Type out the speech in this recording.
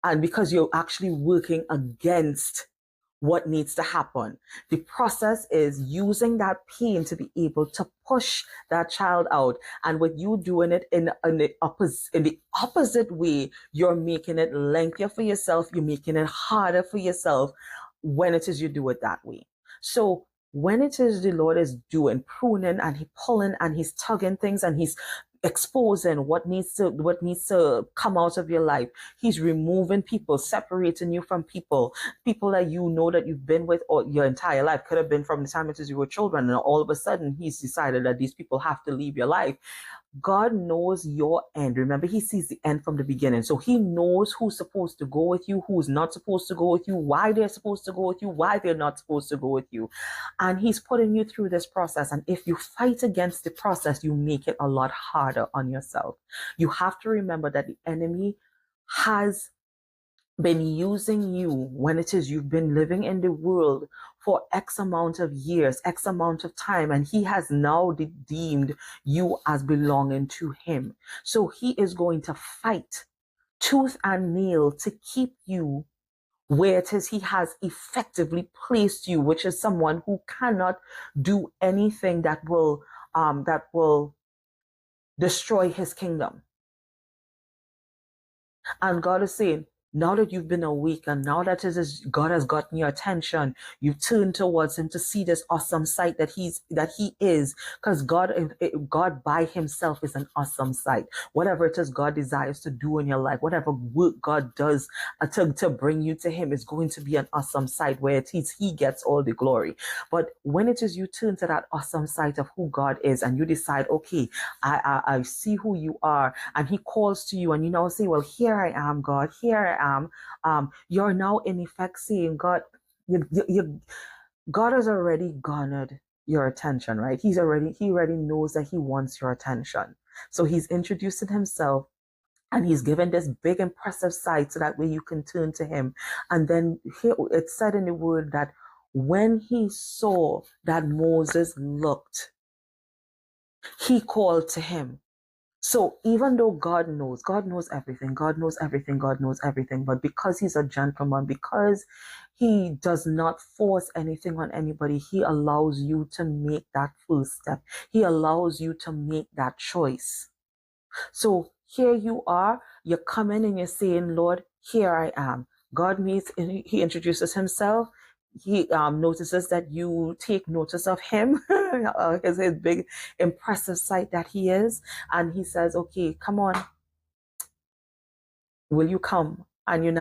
And because you're actually working against what needs to happen. The process is using that pain to be able to push that child out. And with you doing it in the opposite way, you're making it lengthier for yourself, you're making it harder for yourself when it is you do it that way. So when it is the Lord is doing pruning and he pulling and he's tugging things and he's exposing what needs to come out of your life, he's removing people, separating you from people that you know that you've been with all your entire life. Could have been from the time it is you were children, and all of a sudden he's decided that these people have to leave your life. God knows your end. Remember, he sees the end from the beginning. So he knows who's supposed to go with you, who's not supposed to go with you, why they're supposed to go with you, why they're not supposed to go with you. And he's putting you through this process. And if you fight against the process, you make it a lot harder on yourself. You have to remember that the enemy has been using you when it is you've been living in the world for X amount of years, X amount of time, and he has now deemed you as belonging to him. So he is going to fight tooth and nail to keep you where it is he has effectively placed you, which is someone who cannot do anything that will destroy his kingdom. And God is saying, now that you've been awake and now that God has gotten your attention, you've turned towards him to see this awesome sight that he is, because God by himself is an awesome sight. Whatever it is God desires to do in your life, whatever work God does to bring you to him is going to be an awesome sight where he gets all the glory. But when it is you turn to that awesome sight of who God is and you decide, okay, I see who you are, and he calls to you and you now say, well, here I am, God, here I am. You're now in effect saying, God, God has already garnered your attention, right? He already knows that he wants your attention. So he's introducing himself and he's given this big impressive sight so that way you can turn to him. And then here it's said in the word that when he saw that Moses looked, he called to him. So even though God knows everything, God knows everything, God knows everything, but because he's a gentleman, because he does not force anything on anybody, he allows you to make that first step. He allows you to make that choice. So here you are, you're coming and you're saying, Lord, here I am. God meets, he introduces himself. He notices that you take notice of him, his big, impressive sight that he is. And he says, okay, come on, will you come? And you